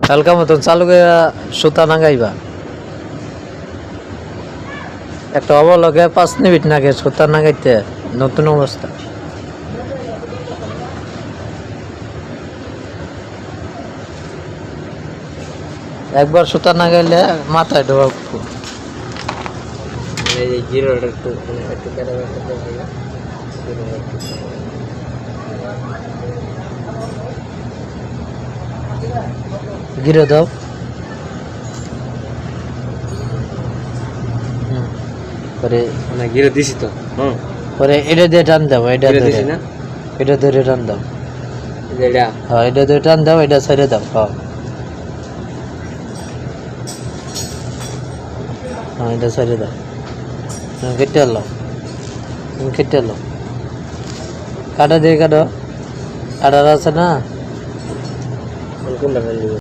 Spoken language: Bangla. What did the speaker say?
হালকা মতন চালু করে সুতা নাগাইবা। একটা অবলগে 5 মিনিট নাগে সুতা নাগাইতে নতুন অবস্থা। একবার সুতা নাগাইলে মাথায় ঢোকাবো। এই যে জিরোটা একটু একটু গিরে দাও। পরে মানে গিরে দিছি তো। পরে এটা দিয়ে টান দাও, এটা গিরে ধরে দিছি না, এটা ধরে টান দাও। এটা হ্যাঁ এটা ধরে টান দাও, এটা ছেড়ে দাও। হ্যাঁ এটা ছেড়ে দাও। কেটে এলো, তুমি কেটে এলো। কাটা দিয়ে কাটো, কাটার আছে না। কোনটা ফেল দিবে?